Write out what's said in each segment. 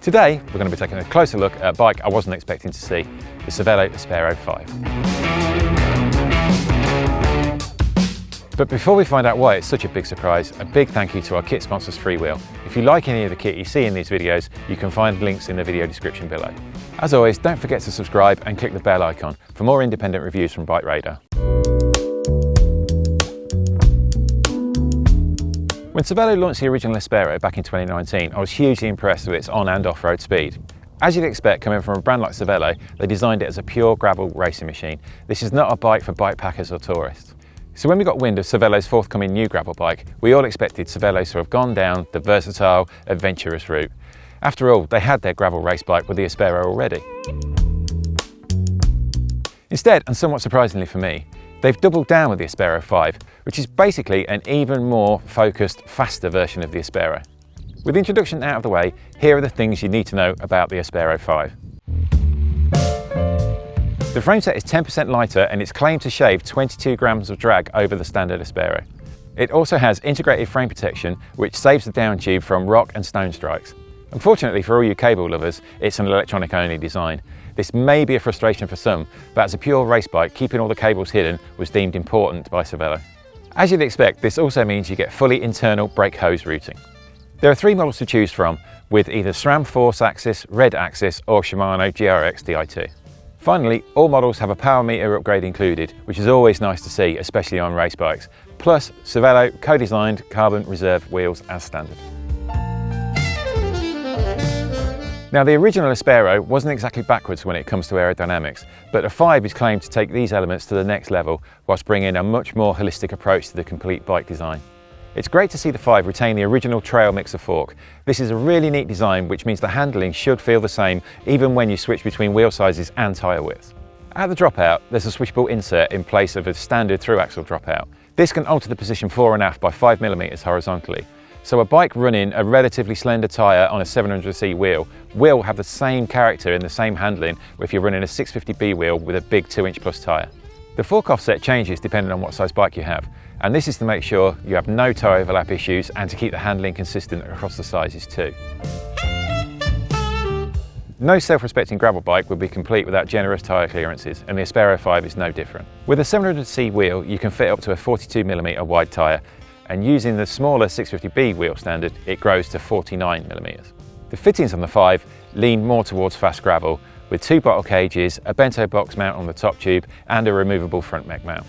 Today, we're going to be taking a closer look at a bike I wasn't expecting to see, the Cervélo Aspero 5. But before we find out why it's such a big surprise, a big thank you to our kit sponsors Freewheel. If you like any of the kit you see in these videos, you can find links in the video description below. As always, don't forget to subscribe and click the bell icon for more independent reviews from BikeRadar. When Cervélo launched the original Aspero back in 2019, I was hugely impressed with its on and off-road speed. As you'd expect, coming from a brand like Cervélo, they designed it as a pure gravel racing machine. This is not a bike for bikepackers or tourists. So when we got wind of Cervélo's forthcoming new gravel bike, we all expected Cervélo to have gone down the versatile, adventurous route. After all, they had their gravel race bike with the Aspero already. Instead, and somewhat surprisingly for me, they've doubled down with the Aspero 5, which is basically an even more focused, faster version of the Aspero. With the introduction out of the way, here are the things you need to know about the Aspero 5. The frame set is 10% lighter and it's claimed to shave 22 grams of drag over the standard Aspero. It also has integrated frame protection, which saves the down tube from rock and stone strikes. Unfortunately for all you cable lovers, it's an electronic only design. This may be a frustration for some, but as a pure race bike, keeping all the cables hidden was deemed important by Cervélo. As you'd expect, this also means you get fully internal brake hose routing. There are 3 models to choose from, with either SRAM Force Axis, Red Axis or Shimano GRX Di2. Finally, all models have a power meter upgrade included, which is always nice to see, especially on race bikes. Plus, Cervélo co-designed carbon reserve wheels as standard. Now, the original Aspero wasn't exactly backwards when it comes to aerodynamics, but the 5 is claimed to take these elements to the next level whilst bringing a much more holistic approach to the complete bike design. It's great to see the 5 retain the original trail mixer fork. This is a really neat design, which means the handling should feel the same even when you switch between wheel sizes and tyre widths. At the dropout, there's a switchable insert in place of a standard through-axle dropout. This can alter the position fore and aft by 5mm horizontally. So a bike running a relatively slender tyre on a 700cc wheel will have the same character and the same handling if you're running a 650B wheel with a big 2-inch plus tyre. The fork offset changes depending on what size bike you have, and this is to make sure you have no tyre overlap issues and to keep the handling consistent across the sizes too. No self-respecting gravel bike would be complete without generous tyre clearances, and the Aspero 5 is no different. With a 700cc wheel, you can fit up to a 42mm wide tyre, and using the smaller 650B wheel standard, it grows to 49mm. The fittings on the 5 lean more towards fast gravel, with 2 bottle cages, a bento box mount on the top tube, and a removable front mech mount.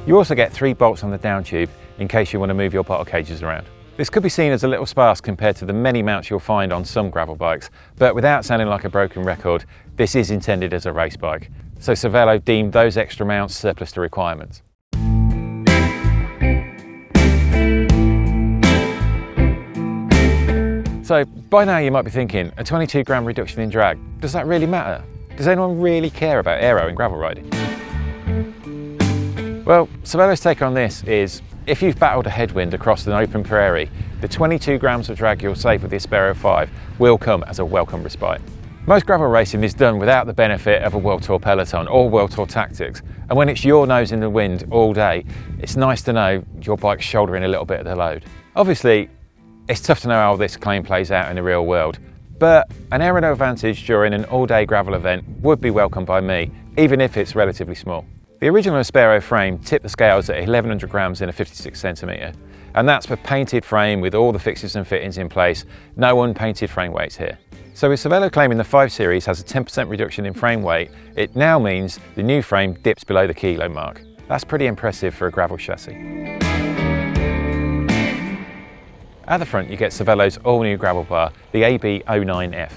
You also get 3 bolts on the down tube in case you want to move your bottle cages around. This could be seen as a little sparse compared to the many mounts you'll find on some gravel bikes, but without sounding like a broken record, this is intended as a race bike. So Cervélo deemed those extra mounts surplus to requirements. So by now you might be thinking, a 22 gram reduction in drag, does that really matter? Does anyone really care about aero in gravel riding? Well, Cervélo's take on this is, if you've battled a headwind across an open prairie, the 22 grams of drag you'll save with the Aspero 5 will come as a welcome respite. Most gravel racing is done without the benefit of a World Tour peloton or World Tour tactics, and when it's your nose in the wind all day, it's nice to know your bike's shouldering a little bit of the load. Obviously, it's tough to know how this claim plays out in the real world, but an aero advantage during an all-day gravel event would be welcomed by me, even if it's relatively small. The original Aspero frame tipped the scales at 1100 grams in a 56cm, and that's for painted frame with all the fixtures and fittings in place, no unpainted frame weights here. So with Cervélo claiming the 5 Series has a 10% reduction in frame weight, it now means the new frame dips below the kilo mark. That's pretty impressive for a gravel chassis. At the front you get Cervélo's all-new gravel bar, the AB09F.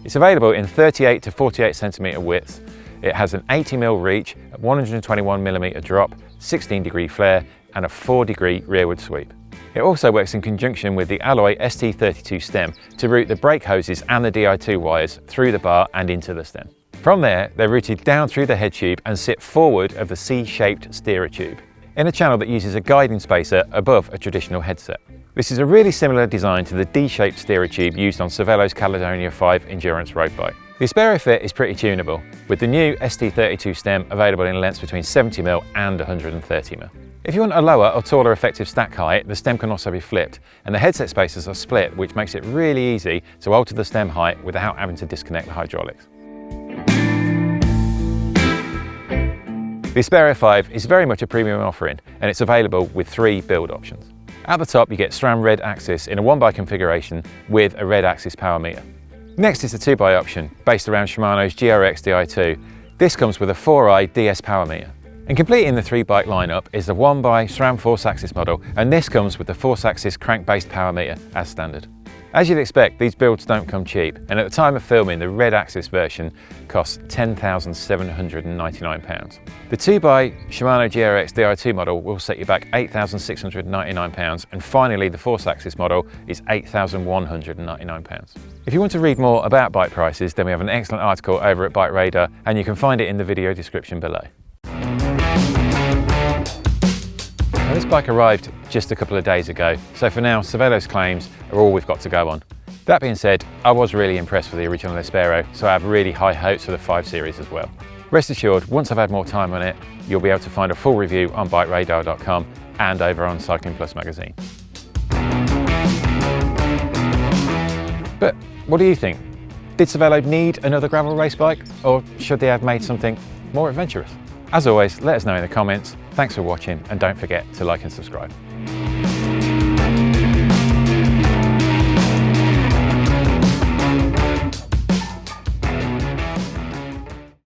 It's available in 38 to 48cm widths. It has an 80mm reach, a 121mm drop, 16° flare and a 4° rearward sweep. It also works in conjunction with the Alloy ST32 stem to route the brake hoses and the Di2 wires through the bar and into the stem. From there, they're routed down through the head tube and sit forward of the C-shaped steerer tube, in a channel that uses a guiding spacer above a traditional headset. This is a really similar design to the D-shaped steerer tube used on Cervélo's Caledonia 5 endurance road bike. The Aspero fit is pretty tunable, with the new ST32 stem available in lengths between 70mm and 130mm. If you want a lower or taller effective stack height, the stem can also be flipped, and the headset spaces are split, which makes it really easy to alter the stem height without having to disconnect the hydraulics. The Aspero 5 is very much a premium offering, and it's available with 3 build options. At the top you get SRAM red axis in a 1x configuration with a red axis power meter. Next is the 2x option, based around Shimano's GRX Di2. This comes with a 4i DS power meter. And completing the 3-bike lineup is the 1x SRAM force axis model, and this comes with the force axis crank-based power meter as standard. As you'd expect, these builds don't come cheap, and at the time of filming, the red axis version costs £10,799. The 2x Shimano GRX Di2 model will set you back £8,699, and finally the force axis model is £8,199. If you want to read more about bike prices, then we have an excellent article over at BikeRadar, and you can find it in the video description below. Now, this bike arrived just a couple of days ago, so for now Cervélo's claims are all we've got to go on. That being said, I was really impressed with the original Aspero, so I have really high hopes for the 5 Series as well. Rest assured, once I've had more time on it, you'll be able to find a full review on bikeradar.com and over on Cycling Plus magazine. But what do you think? Did Cervélo need another gravel race bike, or should they have made something more adventurous? As always, let us know in the comments. Thanks for watching, and don't forget to like and subscribe.